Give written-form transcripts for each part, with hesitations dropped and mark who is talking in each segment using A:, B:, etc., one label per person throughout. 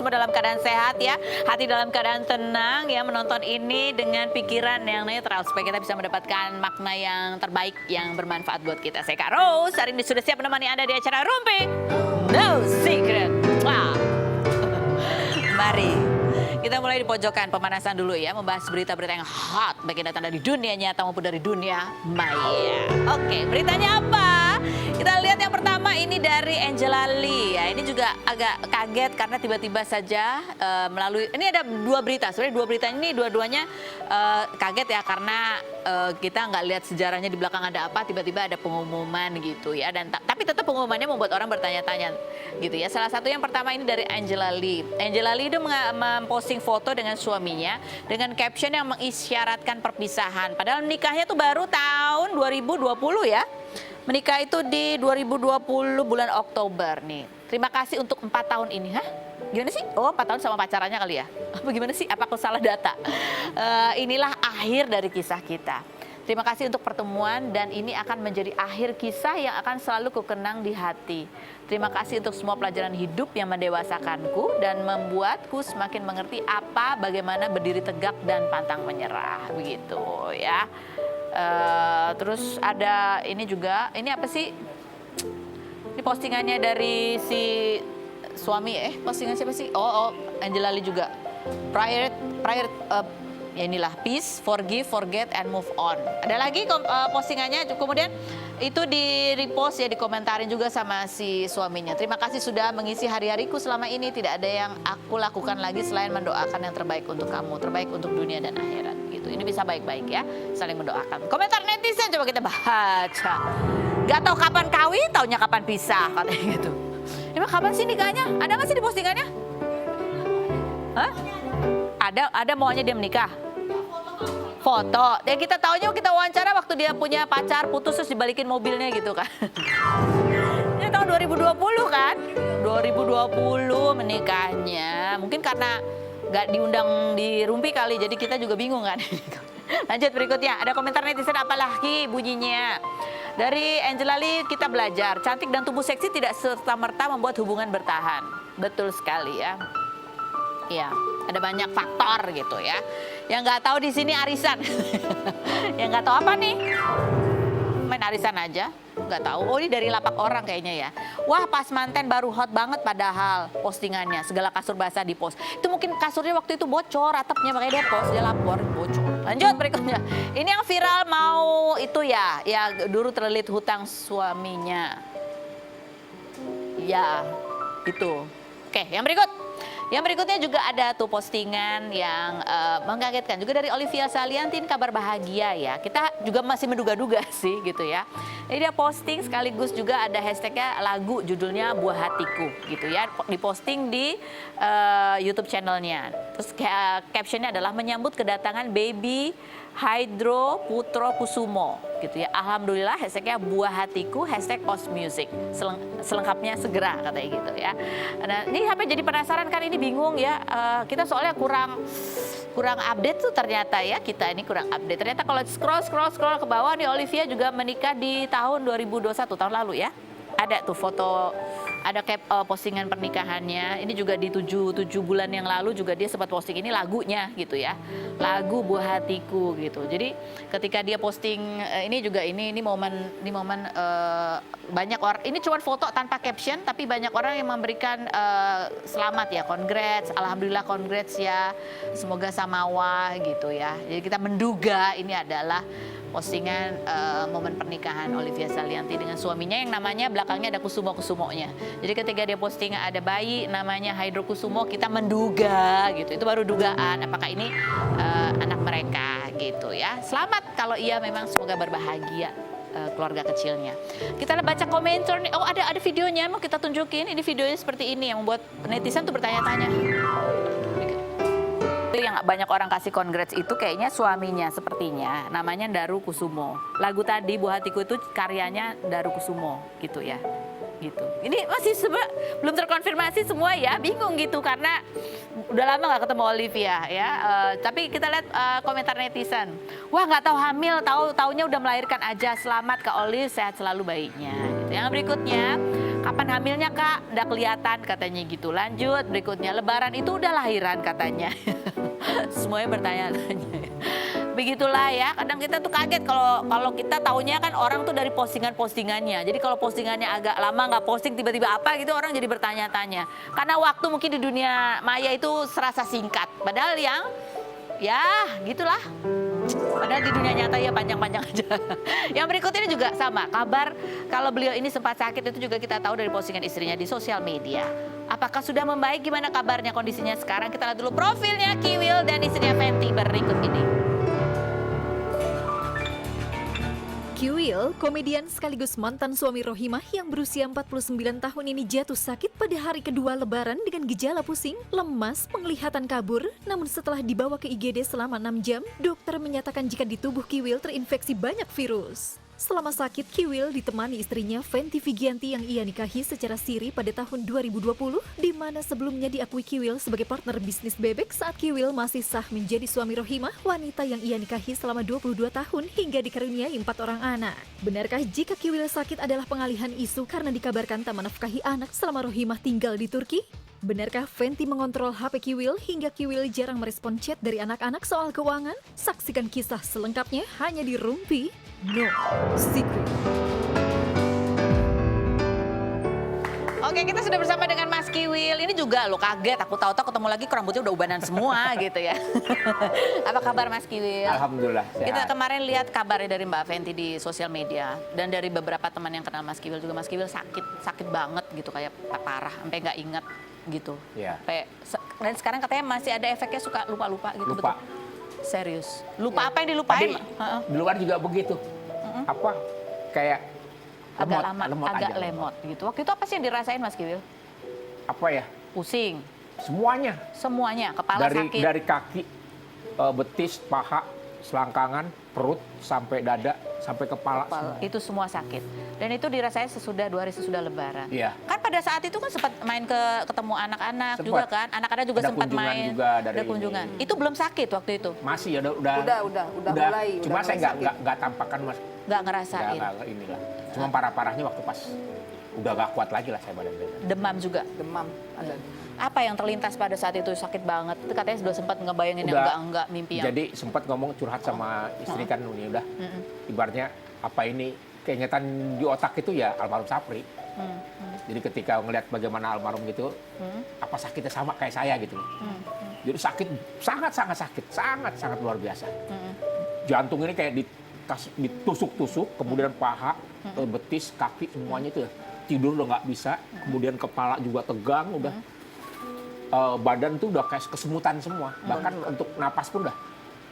A: semua dalam keadaan sehat ya, hati dalam keadaan tenang ya, menonton ini dengan pikiran yang netral supaya kita bisa mendapatkan makna yang terbaik yang bermanfaat buat kita. Saya Kak Rose, hari ini sudah siap menemani Anda di acara Rumpi No Secret. Mari. Kita mulai di pojokan pemanasan dulu ya, membahas berita-berita yang hot baik yang datang dari dunia nyata maupun dari dunia maya. Oke, beritanya apa? Kita lihat yang pertama ini dari Angela Lee ya. Ini juga agak kaget karena tiba-tiba saja melalui, ini ada dua berita. Sebenarnya dua berita ini dua-duanya kaget ya karena kita nggak lihat sejarahnya di belakang ada apa, tiba-tiba ada pengumuman gitu ya. Dan tapi tetap pengumumannya membuat orang bertanya-tanya gitu ya. Salah satu yang pertama ini dari Angela Lee. Angela Lee itu memposting foto dengan suaminya dengan caption yang mengisyaratkan perpisahan. Padahal nikahnya tuh baru tahun 2020 ya. Menikah itu di 2020 bulan Oktober nih. Terima kasih untuk 4 tahun ini. Hah? Gimana sih? Oh, 4 tahun sama pacarannya kali ya? Bagaimana sih? Apa aku salah data? Inilah akhir dari kisah kita. Terima kasih untuk pertemuan dan ini akan menjadi akhir kisah yang akan selalu kukenang di hati. Terima kasih untuk semua pelajaran hidup yang mendewasakanku dan membuatku semakin mengerti bagaimana berdiri tegak dan pantang menyerah. Begitu ya. Terus ada ini juga, ini apa sih? Ini postingannya dari si suami postingan siapa sih? Oh Angela Lee juga. Ya inilah peace, forgive, forget, and move on. Ada lagi postingannya, kemudian itu di repost ya, dikomentarin juga sama si suaminya. Terima kasih sudah mengisi hari-hariku selama ini. Tidak ada yang aku lakukan lagi selain mendoakan yang terbaik untuk kamu, terbaik untuk dunia dan akhirat. Gitu. Ini bisa baik-baik ya, saling mendoakan. Komentar netizen coba kita baca. Gak tahu kapan kawin, taunya kapan pisah, katanya gitu. Emang kapan sih nikahnya? Ada nggak sih di postingannya? Hah? Ada maunya dia menikah? Foto. Ya kita taunya kita wawancara waktu dia punya pacar putus terus dibalikin mobilnya gitu kan. Ini tahun 2020 kan? 2020 menikahnya. Mungkin karena nggak diundang di Rumpi kali, jadi kita juga bingung kan. Lanjut berikutnya, ada komentar netizen apalagi bunyinya. Dari Angela Lee kita belajar, cantik dan tubuh seksi tidak serta-merta membuat hubungan bertahan. Betul sekali ya. Iya, ada banyak faktor gitu ya. Yang nggak tahu di sini arisan. Yang nggak tahu apa nih? Main arisan aja, nggak tahu. Oh ini dari lapak orang kayaknya ya. Wah pas manten baru hot banget padahal postingannya. Segala kasur basah di post. Itu mungkin kasurnya waktu itu bocor, atapnya makanya dia post, dia lapor bocor. Lanjut berikutnya. Ini yang viral mau itu ya dulu terlilit hutang suaminya. Ya, itu. Oke, yang berikut. Yang berikutnya juga ada tuh postingan yang mengagetkan juga dari Olivia Saliantin, kabar bahagia ya. Kita juga masih menduga-duga sih gitu ya. Jadi dia posting sekaligus juga ada hashtagnya lagu judulnya Buah Hatiku gitu ya. Diposting di YouTube channelnya. Terus captionnya adalah menyambut kedatangan baby Hydro Putro Kusumo gitu ya. Alhamdulillah hashtagnya Buah Hatiku, hashtag Post Music. Selengkapnya segera katanya gitu ya. Nah ini sampai jadi penasaran kan, ini bingung ya. Kita soalnya kurang update tuh ternyata ya, kita ini kurang update. Ternyata kalau scroll ke bawah nih, Olivia juga menikah di tahun 2021, tahun lalu ya. Ada tuh foto, ada postingan pernikahannya. Ini juga di 7 bulan yang lalu juga dia sempat posting ini lagunya gitu ya. Lagu Buah Hatiku gitu. Jadi ketika dia posting ini juga ini momen banyak orang, ini cuma foto tanpa caption tapi banyak orang yang memberikan selamat ya, congrats, alhamdulillah congrats ya. Semoga samawa gitu ya. Jadi kita menduga ini adalah postingan momen pernikahan Olivia Salianti dengan suaminya yang namanya belakangnya ada Kusumo-Kusumonya. Jadi ketika dia posting ada bayi namanya Hydro Kusumo, kita menduga gitu. Itu baru dugaan apakah ini anak mereka gitu ya. Selamat kalau iya, memang semoga berbahagia keluarga kecilnya. Kita baca komentar nih. Oh ada videonya, mau kita tunjukin. Ini videonya seperti ini yang membuat netizen tuh bertanya-tanya. Yang banyak orang kasih congrats itu kayaknya suaminya sepertinya, namanya Daru Kusumo. Lagu tadi Buah Hatiku itu karyanya Daru Kusumo gitu ya. Gitu. Ini masih belum terkonfirmasi semua ya, bingung gitu karena udah lama nggak ketemu Olivia ya. Tapi kita lihat komentar netizen. Wah nggak tahu hamil, taunya udah melahirkan aja. Selamat Kak Olive, sehat selalu bayinya. Gitu. Yang berikutnya kapan hamilnya Kak? Nggak kelihatan katanya gitu. Lanjut berikutnya, Lebaran itu udah lahiran katanya. Semuanya bertanya-tanya. Begitulah ya, kadang kita tuh kaget kalau kita taunya kan orang tuh dari postingan-postingannya. Jadi kalau postingannya agak lama nggak posting, tiba-tiba apa gitu, orang jadi bertanya-tanya. Karena waktu mungkin di dunia maya itu serasa singkat. Padahal yang ya gitulah. Padahal di dunia nyata ya panjang-panjang aja. Yang berikut ini juga sama, kabar kalau beliau ini sempat sakit itu juga kita tahu dari postingan istrinya di sosial media. Apakah sudah membaik, gimana kabarnya, kondisinya sekarang? Kita lihat dulu profilnya Kiwil dan istrinya Fenty berikut ini.
B: Kiwil, komedian sekaligus mantan suami Rohimah yang berusia 49 tahun ini jatuh sakit pada hari kedua Lebaran dengan gejala pusing, lemas, penglihatan kabur. Namun setelah dibawa ke IGD selama 6 jam, dokter menyatakan jika di tubuh Kiwil terinfeksi banyak virus. Selama sakit, Kiwil ditemani istrinya Fenty Vigianti yang ia nikahi secara siri pada tahun 2020, di mana sebelumnya diakui Kiwil sebagai partner bisnis bebek saat Kiwil masih sah menjadi suami Rohimah, wanita yang ia nikahi selama 22 tahun hingga dikaruniai 4 orang anak. Benarkah jika Kiwil sakit adalah pengalihan isu karena dikabarkan tak menafkahi anak selama Rohimah tinggal di Turki? Benarkah Fenty mengontrol HP Kiwil hingga Kiwil jarang merespon chat dari anak-anak soal keuangan? Saksikan kisah selengkapnya hanya di Rumpi No Secret.
A: Oke, kita sudah bersama dengan Mas Kiwil. Ini juga lo kaget, aku tahu-tahu ketemu lagi rambutnya udah ubanan semua gitu ya. Apa kabar Mas Kiwil?
C: Alhamdulillah sehat.
A: Kita kemarin lihat kabarnya dari Mbak Fenty di sosial media dan dari beberapa teman yang kenal Mas Kiwil juga, Mas Kiwil sakit banget gitu, kayak parah sampai nggak inget gitu.
C: Iya.
A: Dan sekarang katanya masih ada efeknya, suka lupa-lupa gitu.
C: Lupa.
A: Betul? Serius? Lupa apa yang dilupain?
C: Tadi di luar juga begitu. Apa kayak
A: agak lemot gitu. Waktu itu apa sih yang dirasain Mas Kiwil?
C: Apa ya?
A: Pusing?
C: Semuanya.
A: Semuanya, kepala sakit?
C: Dari kaki, betis, paha, selangkangan, perut, sampai dada, sampai kepala.
A: Itu semua sakit. Dan itu dirasain 2 hari sesudah Lebaran.
C: Iya.
A: Kan pada saat itu kan sempat main ketemu anak-anak juga kan. Anak-anak juga
C: Ada
A: sempat
C: kunjungan
A: main.
C: juga dari
A: ada kunjungan.
C: ini.
A: Itu belum sakit waktu itu?
C: Masih ya udah
D: mulai.
C: Cuma
D: udah
C: saya
D: sakit.
C: nggak tampakkan Mas.
A: Nggak ngerasain?
C: Nggak inilah. Cuma parah-parahnya waktu pas udah nggak kuat lagi lah saya badan.
A: Demam juga?
D: Demam ada.
A: Apa yang terlintas pada saat itu, sakit banget? Itu katanya sudah sempat ngebayangin yang enggak mimpi yang...
C: Jadi sempat ngomong curhat sama istri kan ini udah. Ibaratnya apa ini keingetan di otak itu ya almarhum Sapri. Jadi ketika ngelihat bagaimana almarhum gitu, apa sakitnya sama kayak saya gitu. Jadi sakit, sangat sakit, sangat luar biasa. Jantung ini kayak ditusuk-tusuk, kemudian paha, betis, kaki semuanya itu tidur udah nggak bisa, kemudian kepala juga tegang, udah badan tuh udah kayak kesemutan semua, bahkan untuk napas pun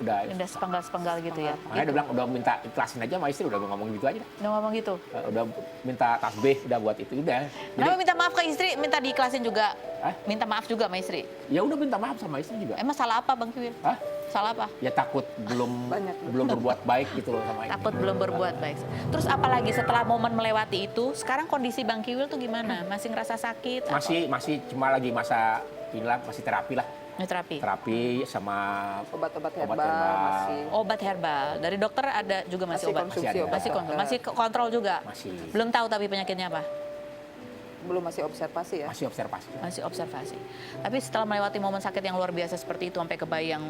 C: udah
A: sepenggal-sepenggal gitu ya.
C: Makanya dia bilang udah minta ikhlasin aja sama istri, udah ngomong gitu aja.
A: Udah ngomong gitu?
C: Udah minta tasbih, udah buat itu, udah.
A: Kenapa minta maaf ke istri, minta diikhlasin juga?
C: Hah?
A: Minta maaf juga sama istri?
C: Ya udah minta maaf sama istri juga.
A: Emang salah apa Bang Kiwil?
C: Hah?
A: Salah apa?
C: Ya takut belum berbuat baik gitu loh sama ini.
A: Takut belum berbuat baik. Terus apalagi setelah momen melewati itu, sekarang kondisi Bang Kiwil tuh gimana? Masih ngerasa sakit?
C: Masih cuma lagi masa inilah, masih terapi lah.
A: Terapi
C: sama
D: obat-obat herbal masih.
A: Obat herbal dari dokter ada juga masih obat.
D: Konsumsi obat.
A: Masih kontrol juga.
C: Masih.
A: Belum tahu tapi penyakitnya apa?
D: Belum, masih observasi ya.
C: Masih observasi.
A: Tapi setelah melewati momen sakit yang luar biasa seperti itu, sampai kebayang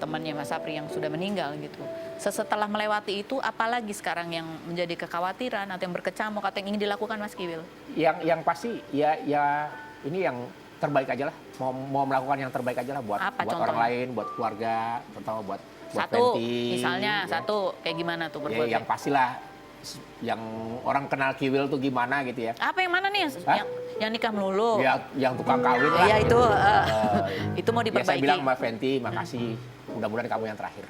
A: temannya Mas Sapri yang sudah meninggal gitu. Setelah melewati itu, apalagi sekarang yang menjadi kekhawatiran atau yang berkecamuk atau yang ingin dilakukan Mas Kiwil?
C: Yang pasti ya ini yang terbaik aja lah. Mau melakukan yang terbaik aja lah buat orang lain, buat keluarga, terutama buat Fenty.
A: Misalnya
C: ya.
A: Satu, kayak gimana tuh berbuat?
C: Ya, yang pastilah yang orang kenal Kiwil tuh gimana gitu ya.
A: Apa yang mana nih? Yang nikah melulu?
C: Ya, yang tukang kawin lah.
A: Iya
C: gitu.
A: Itu mau diperbaiki.
C: Ya, saya bilang sama Fenty, makasih. Mudah-mudahan kamu yang terakhir.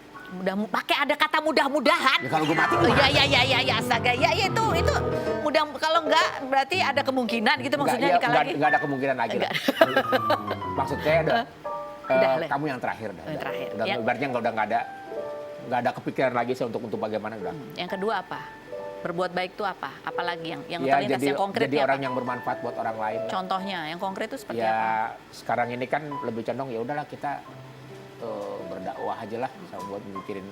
A: Pakai ada kata mudah-mudahan.
C: Ya kalau gue mati
A: Iya, astaga. Ya itu mudah, kalau enggak berarti ada kemungkinan gitu maksudnya nikah lagi.
C: Enggak ada kemungkinan lagi. Maksudnya kamu yang terakhir dah.
A: Yang terakhir.
C: Udah ibaratnya udah enggak ada kepikiran lagi sih untuk bagaimana udah.
A: Yang kedua apa? Berbuat baik itu apa? Apalagi yang
C: ya,
A: terlintas yang konkret?
C: Jadi orang yang bermanfaat buat orang lain.
A: Contohnya yang konkret itu seperti
C: apa?
A: Ya
C: sekarang ini kan lebih condong ya udahlah kita berdakwah aja lah, buat mikirin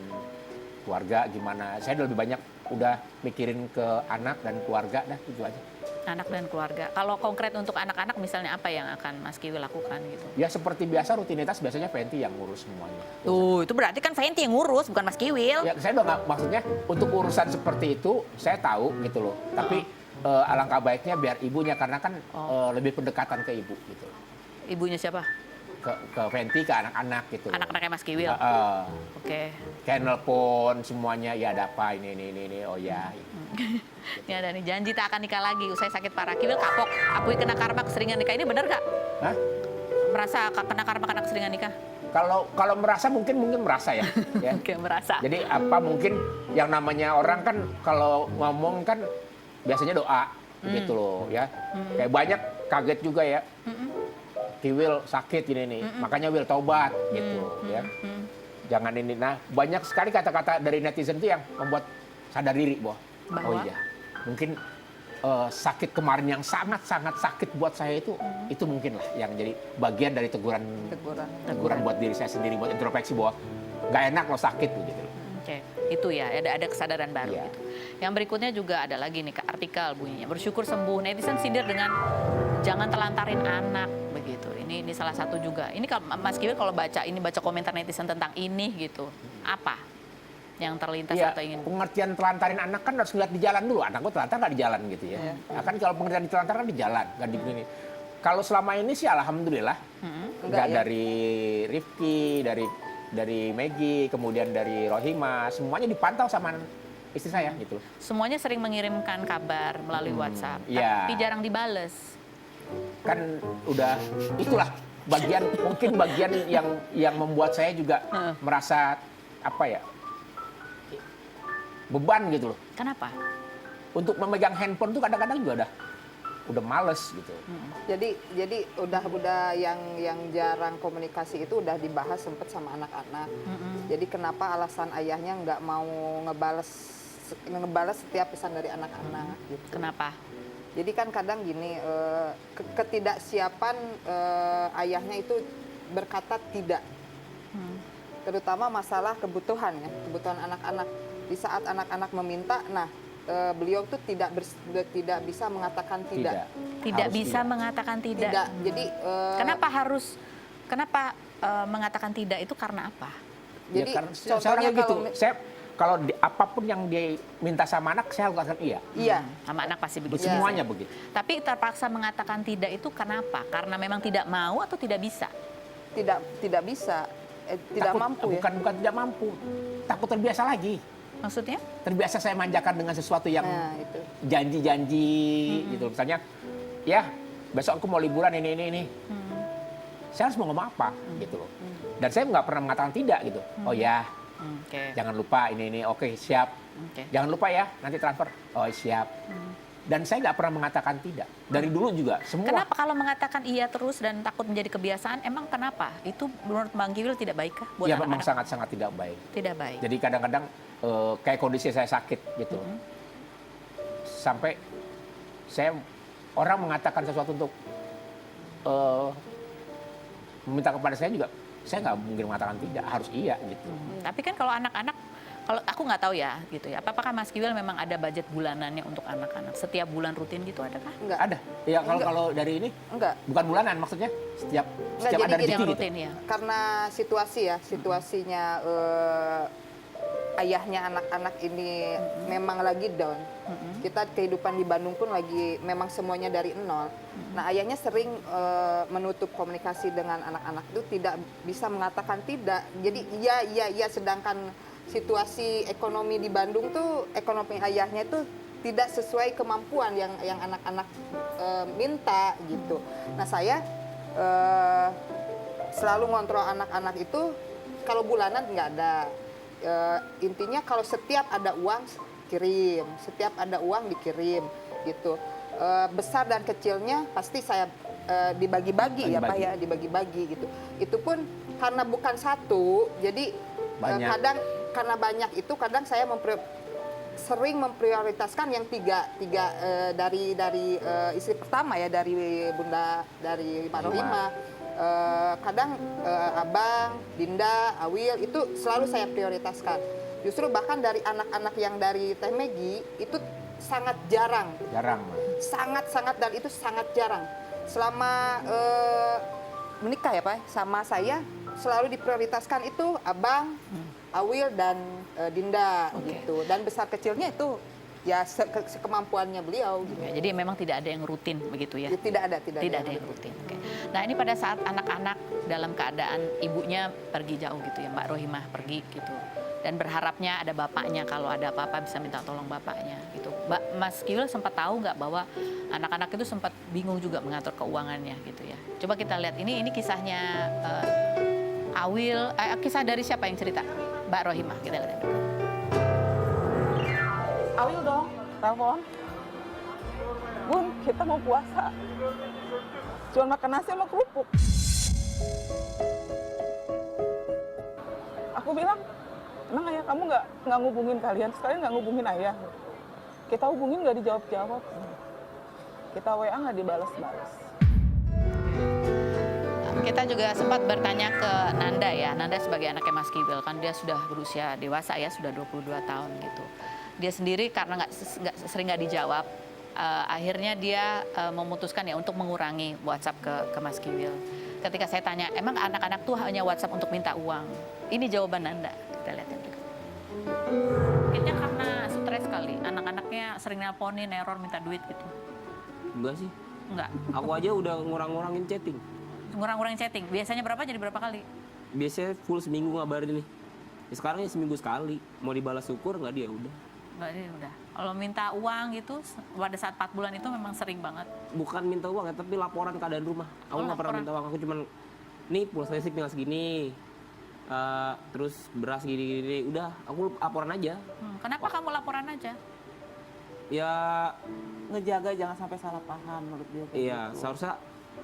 C: keluarga gimana. Saya lebih banyak udah mikirin ke anak dan keluarga dah, itu aja.
A: Anak dan keluarga. Kalau konkret untuk anak-anak misalnya apa yang akan Mas Kiwil lakukan gitu?
C: Ya seperti biasa rutinitas biasanya Fenty yang ngurus semuanya.
A: Tuh, itu berarti kan Fenty yang ngurus, bukan Mas Kiwil.
C: Ya saya udah maksudnya untuk urusan seperti itu saya tahu gitu loh. Tapi alangkah baiknya biar ibunya karena kan lebih pendekatan ke ibu gitu.
A: Ibunya siapa?
C: Ke Fenty, ke anak-anak gitu.
A: Anak-anaknya Mas Kiwil. Oke.
C: Kayak nelpon semuanya, ya ada apa ini, oh ya.
A: Ini ada nih, janji tak akan nikah lagi, usai sakit parah. Kiwil kapok, akui kena karma keseringan nikah. Ini benar gak?
C: Hah?
A: Merasa kena karma karena keseringan nikah?
C: Kalau merasa mungkin merasa ya. Ya.
A: Oke, merasa.
C: Jadi apa mungkin yang namanya orang kan kalau ngomong kan biasanya doa gitu loh ya. Kayak banyak kaget juga ya. Kiwil sakit ini nih, makanya Wil tobat gitu ya. Jangan ini. Nah, banyak sekali kata-kata dari netizen itu yang membuat sadar diri bahwa oh iya, mungkin sakit kemarin yang sangat-sangat sakit buat saya itu mungkin lah yang jadi bagian dari teguran buat diri saya sendiri, buat introspeksi bahwa nggak enak loh sakit gitu.
A: Oke, itu ya, ada kesadaran baru
C: Iya.
A: gitu. Yang berikutnya juga ada lagi nih artikel bunyinya, bersyukur sembuh, netizen sindir dengan jangan telantarin anak begitu. Ini salah satu juga. Ini kalau Mas Kiwil kalau baca komentar netizen tentang ini gitu, apa yang terlintas
C: Iya,
A: atau ingin?
C: pengertian telantarin anak kan harus lihat di jalan dulu. Anak gue telantar nggak di jalan gitu ya. Nah, kan kalau pengertian di telantar kan di jalan, nggak di ini. Kalau selama ini sih alhamdulillah nggak dari Rifki, dari Maggie, kemudian dari Rohima, semuanya dipantau sama istri saya gitu.
A: Semuanya sering mengirimkan kabar melalui WhatsApp,
C: iya.
A: tapi jarang dibales.
C: Kan udah itulah mungkin bagian yang membuat saya juga merasa apa ya, beban gitu loh.
A: Kenapa?
C: Untuk memegang handphone tuh kadang-kadang juga udah males gitu.
D: Jadi udah yang jarang komunikasi itu udah dibahas sempet sama anak-anak. Jadi kenapa alasan ayahnya nggak mau ngebales setiap pesan dari anak-anak gitu.
A: Kenapa?
D: Jadi kan kadang gini, ketidaksiapan ayahnya itu berkata tidak. Terutama masalah kebutuhan ya, kebutuhan anak-anak. Di saat anak-anak meminta, nah beliau tuh tidak bisa mengatakan tidak.
A: Tidak
C: Harus
A: bisa
C: tidak.
A: mengatakan tidak.
D: Tidak. Jadi
A: Kenapa mengatakan tidak itu karena apa?
D: jadi
C: ya, karena saya
D: contohnya
C: orangnya gitu.
D: kalau
C: Kalau apapun yang dia minta sama anak, saya harus katakan iya.
D: iya.
A: Sama anak pasti begitu.
C: Semuanya begitu.
A: Tapi terpaksa mengatakan tidak itu kenapa? Karena memang tidak mau atau tidak bisa?
D: tidak bisa, tidak mampu ya.
C: Bukan tidak mampu, takut terbiasa lagi.
A: Maksudnya?
C: Terbiasa saya manjakan dengan sesuatu yang
D: Nah, itu.
C: janji-janji gitu. Misalnya, ya besok aku mau liburan ini. Saya harus mau ngomong apa gitu loh. Dan saya nggak pernah mengatakan tidak gitu. Oh ya,
A: Oke.
C: jangan lupa ini. Oke, siap.
A: Oke.
C: Jangan lupa ya, nanti transfer. Oh siap. Dan saya nggak pernah mengatakan tidak. Dari dulu juga, semua.
A: Kenapa kalau mengatakan iya terus dan takut menjadi kebiasaan? Emang kenapa? Itu menurut Bang Kiwil tidak baik kah buat
C: Ya memang
A: anak-anak?
C: sangat-sangat tidak baik.
A: Tidak baik.
C: Jadi kadang-kadang kayak kondisi saya sakit gitu. Sampai orang mengatakan sesuatu untuk meminta kepada saya juga, saya nggak mungkin mengatakan tidak, harus iya gitu.
A: Tapi kan kalau anak-anak, kalau aku nggak tahu ya gitu ya. Apakah Mas Kiwil memang ada budget bulanannya untuk anak-anak? Setiap bulan rutin gitu adakah?
D: Enggak.
C: Ada. Ya
D: Enggak.
C: kalau dari ini
D: Enggak.
C: bukan bulanan maksudnya, setiap
D: jadi
C: ada
D: gini,
C: rezeki
A: Yang
C: gitu.
A: rutin ya.
D: Karena situasinya ayahnya anak-anak ini memang lagi down. Kita kehidupan di Bandung pun lagi memang semuanya dari nol. Nah, ayahnya sering menutup komunikasi dengan anak-anak itu, tidak bisa mengatakan tidak. Jadi iya, sedangkan situasi ekonomi di Bandung tuh, ekonomi ayahnya itu tidak sesuai kemampuan yang anak-anak minta gitu. Nah, saya selalu ngontrol anak-anak itu. Kalau bulanan nggak ada. Intinya kalau setiap ada uang kirim, setiap ada uang dikirim gitu. Besar dan kecilnya pasti saya dibagi-bagi ya Pak ya, dibagi-bagi gitu. Itu pun karena bukan satu, jadi
C: Banyak.
D: kadang karena banyak itu kadang saya sering memprioritaskan yang tiga dari istri pertama ya, dari Pak Rohima. Kadang Abang, Dinda, Awil itu selalu saya prioritaskan. Justru bahkan dari anak-anak yang dari Teh Megi itu sangat jarang.
C: Jarang.
D: Sangat-sangat, dan itu sangat jarang. Selama menikah ya Pak, sama saya selalu diprioritaskan itu abang, Awil, dan Dinda gitu. Dan besar kecilnya itu ya sekemampuannya beliau gitu.
A: Ya, jadi memang tidak ada yang rutin begitu ya?
D: Tidak ada
A: yang rutin. Oke. Nah ini pada saat anak-anak dalam keadaan ibunya pergi jauh gitu ya, Mbak Rohimah pergi gitu. Dan berharapnya ada bapaknya, kalau ada apa-apa bisa minta tolong bapaknya gitu. Mas Kiwil sempat tahu nggak bahwa anak-anak itu sempat bingung juga mengatur keuangannya gitu ya. Coba kita lihat, ini kisahnya Awil, kisah dari siapa yang cerita? Mbak Rohimah, kita lihat.
E: Awil dong, telepon. Bun, kita mau puasa. Cuma makan nasi sama kerupuk. Aku bilang, emang ayah kamu nggak ngubungin kalian? Sekalian nggak ngubungin ayah. Kita hubungin nggak dijawab-jawab. Kita WA nggak dibalas-balas.
A: Kita juga sempat bertanya ke Nanda ya, Nanda sebagai anaknya Mas Kiwil, kan dia sudah berusia dewasa ya, sudah 22 tahun gitu. Dia sendiri karena sering nggak dijawab, akhirnya dia memutuskan ya untuk mengurangi WhatsApp ke Mas Kiwil. Ketika saya tanya, emang anak-anak tuh hanya WhatsApp untuk minta uang? Ini jawaban Nanda, kita lihat yang berikut. Mungkinnya karena stres kali, anak-anaknya sering nelponin, error minta duit gitu.
F: Enggak sih.
A: Enggak,
F: Aku aja udah ngurang-ngurangin chatting.
A: ngurang-ngurang chatting. Biasanya berapa jadi berapa kali?
F: Biasanya full seminggu ngabarin nih. Ya sekarang ya seminggu sekali. Mau dibalas syukur nggak dia udah.
A: Enggak, ini udah. Kalau minta uang gitu, pada saat 4 bulan itu memang sering banget.
F: Bukan minta uang ya, tapi laporan keadaan rumah. Aku nggak pernah
A: laporan.
F: minta uang. Aku cuman, nih pulsa listrik tinggal segini. Terus beras gini-gini. Udah, aku laporan aja.
A: Kenapa kamu laporan aja?
F: Ya,
E: Ngejaga jangan sampai salah paham menurut dia.
F: iya seharusnya.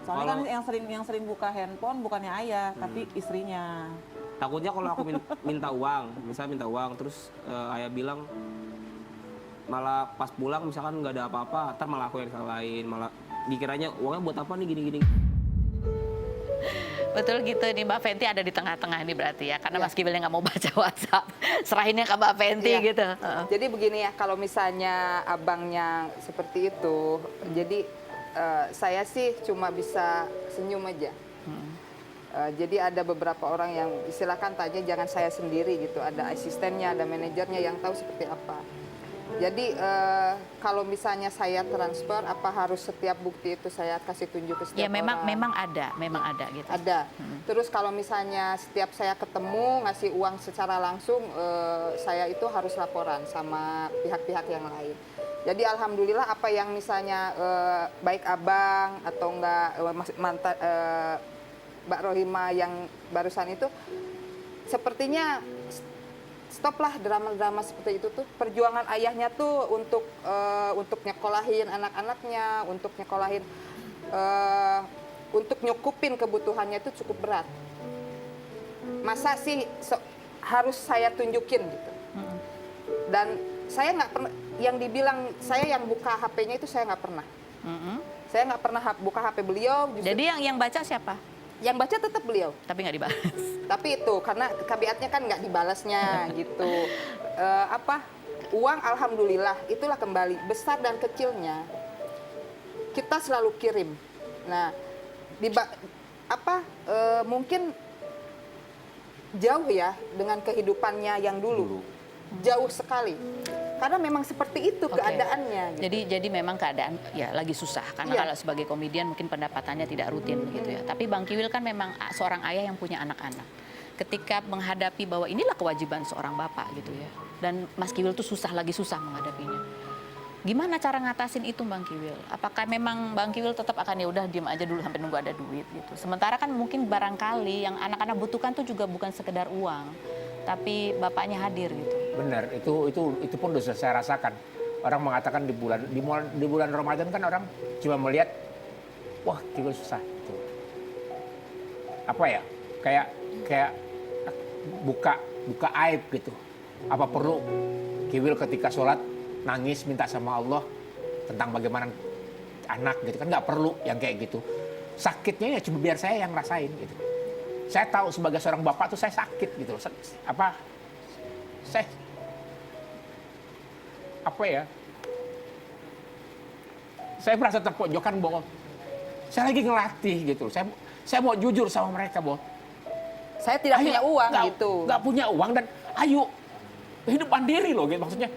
E: Soalnya
F: kalau-
E: kan yang sering buka handphone bukannya ayah, tapi istrinya.
F: Takutnya kalau aku minta uang, misalnya minta uang, terus ayah bilang malah pas pulang misalkan nggak ada apa-apa, ntar malah aku yang disalahin, malah dikiranya uangnya buat apa nih gini-gini.
A: Betul gitu nih, Mbak Fenty ada di tengah-tengah ini berarti ya, karena
D: Iya.
A: Mas Kiwilnya nggak mau baca WhatsApp, serahinnya ke Mbak Fenty
D: Iya.
A: gitu.
D: Jadi begini ya, kalau misalnya abangnya seperti itu, jadi saya sih cuma bisa senyum aja. Jadi ada beberapa orang yang silakan tanya, jangan saya sendiri gitu. Ada asistennya, ada manajernya yang tahu seperti apa. Jadi kalau misalnya saya transfer, apa harus setiap bukti itu saya kasih tunjuk ke setiap
A: Ya memang
D: orang?
A: memang ada gitu.
D: Ada. Terus kalau misalnya setiap saya ketemu ngasih uang secara langsung, saya itu harus laporan sama pihak-pihak yang lain. Jadi alhamdulillah apa yang misalnya baik abang atau enggak mantan Mbak Rohimah yang barusan itu, sepertinya stoplah drama-drama seperti itu tuh. Perjuangan ayahnya tuh untuk nyekolahin anak-anaknya, untuk nyekolahin untuk nyukupin kebutuhannya itu cukup berat. Masa sih harus saya tunjukin gitu. Dan saya nggak pernah, yang dibilang saya yang buka HP-nya itu saya nggak pernah. Saya nggak pernah buka HP beliau. Justru
A: Jadi yang baca siapa?
D: yang baca tetap beliau.
A: Tapi nggak dibahas.
D: Tapi itu karena kabiatnya kan nggak dibalasnya gitu. Uang alhamdulillah itulah kembali, besar dan kecilnya kita selalu kirim. Nah, mungkin jauh ya dengan kehidupannya yang dulu. Jauh sekali. Karena memang seperti itu
A: Oke.
D: keadaannya. Gitu.
A: Jadi memang keadaan ya lagi susah, karena
D: Iya.
A: kalau sebagai komedian mungkin pendapatannya tidak rutin gitu ya. Tapi Bang Kiwil kan memang seorang ayah yang punya anak-anak. Ketika menghadapi bahwa inilah kewajiban seorang bapak gitu ya. Dan Mas Kiwil tuh lagi susah menghadapinya. Gimana cara ngatasin itu Bang Kiwil? Apakah memang Bang Kiwil tetap akan ya udah diam aja dulu sampai nunggu ada duit gitu. Sementara kan mungkin barangkali yang anak-anak butuhkan tuh juga bukan sekedar uang, tapi bapaknya hadir gitu.
C: Benar, itu pun sudah saya rasakan. Orang mengatakan di bulan Ramadan kan orang cuma melihat, wah Kiwil susah. Gitu. Apa ya? Kayak buka aib gitu. Apa perlu Kiwil ketika sholat nangis minta sama Allah tentang bagaimana anak gitu kan, nggak perlu yang kayak gitu. Sakitnya ya cuma biar saya yang rasain gitu. Saya tahu sebagai seorang bapak tuh saya sakit gitu. Saya merasa terpojokan bahwa saya lagi ngelatih gitu. Saya mau jujur sama mereka bahwa
D: Saya tidak punya uang gitu.
C: Nggak punya uang dan ayo hidup mandiri loh gitu. Maksudnya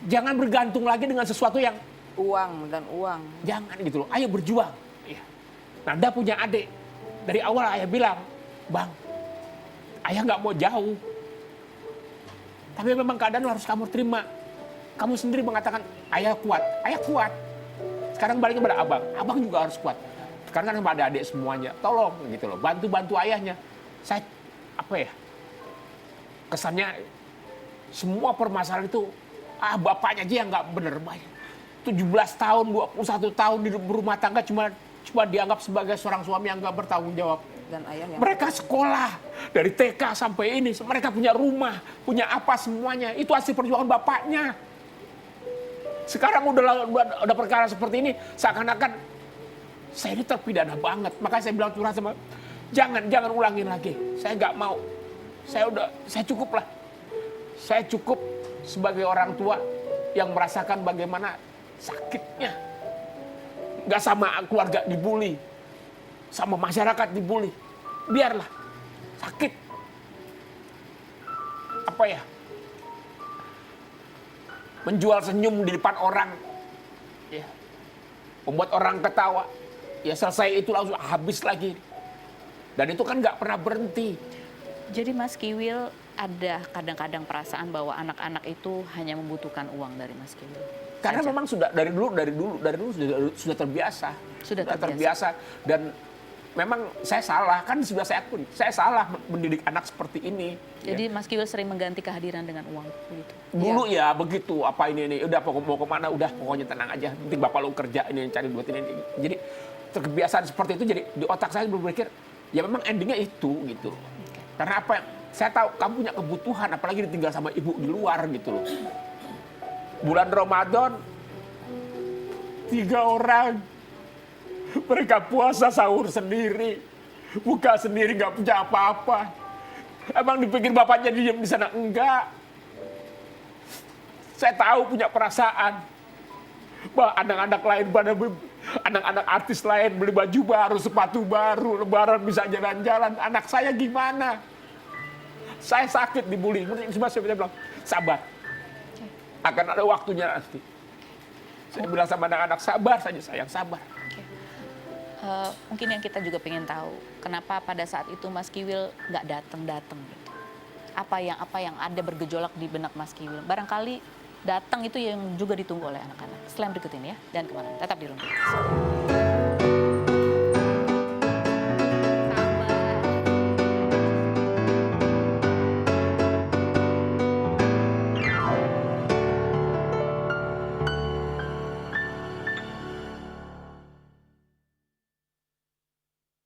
C: jangan bergantung lagi dengan sesuatu yang
D: Uang dan uang.
C: jangan gitu loh. Ayo berjuang. Ya. Nanda punya adik. Dari awal ayah bilang, Bang, ayah nggak mau jauh. Tapi memang keadaan harus kamu terima. Kamu sendiri mengatakan, ayah kuat. Ayah kuat. Sekarang baliknya pada abang. Abang juga harus kuat. Sekarang kan ada adik semuanya. Tolong gitu loh. Bantu ayahnya. Saya, kesannya semua permasalahan itu, bapaknya aja yang nggak bener. 17 tahun, 21 tahun di rumah tangga cuma dianggap sebagai seorang suami yang nggak bertanggung jawab.
D: Dan ayah yang
C: Mereka sekolah dari TK sampai ini, mereka punya rumah, punya apa semuanya. Itu hasil perjuangan bapaknya. Sekarang udah perkara seperti ini, seakan-akan saya ini terpidana banget. Makanya saya bilang curhat sama, jangan ulangin lagi. Saya nggak mau. Saya cukup lah. Saya cukup sebagai orang tua yang merasakan bagaimana sakitnya. Nggak sama keluarga dibully, sama masyarakat dibully. Biarlah, sakit. Menjual senyum di depan orang. Ya. Membuat orang ketawa. Ya selesai itu langsung habis lagi. Dan itu kan nggak pernah berhenti.
A: Jadi Mas Kiwil ada kadang-kadang perasaan bahwa anak-anak itu hanya membutuhkan uang dari Mas Kiwil.
C: Karena
A: saja.
C: memang sudah dari dulu sudah terbiasa.
A: Sudah
C: terbiasa. Dan memang saya salah, kan sudah saya akui. Saya salah mendidik anak seperti ini.
A: Jadi Mas Kiwil sering mengganti kehadiran dengan uang begitu.
C: Dulu ya begitu, apa ini, udah mau kemana, udah pokoknya tenang aja. Penting bapak lo kerja ini, cari duit ini. Jadi kebiasaan seperti itu, jadi di otak saya berpikir, ya memang endingnya itu gitu. Karena apa, saya tahu kamu punya kebutuhan, apalagi ditinggal sama ibu di luar gitu loh. Bulan Ramadan, 3 orang, mereka puasa sahur sendiri, buka sendiri, nggak punya apa-apa. Emang dipikir bapaknya diam di sana? Enggak. Saya tahu punya perasaan. Bah, anak-anak lain, anak-anak artis lain beli baju baru, sepatu baru, lebaran bisa jalan-jalan. Anak saya gimana? Saya sakit dibully. Cuma saya bilang, sabar. Akan ada waktunya nanti. Saya bilang sama anak-anak, sabar saja sayang, sabar.
A: Mungkin yang kita juga pengen tahu, kenapa pada saat itu Mas Kiwil nggak datang gitu? Apa yang ada bergejolak di benak Mas Kiwil? Barangkali datang itu yang juga ditunggu oleh anak-anak. Setelah berikut ini ya, dan kemana? Tetap di Rumah.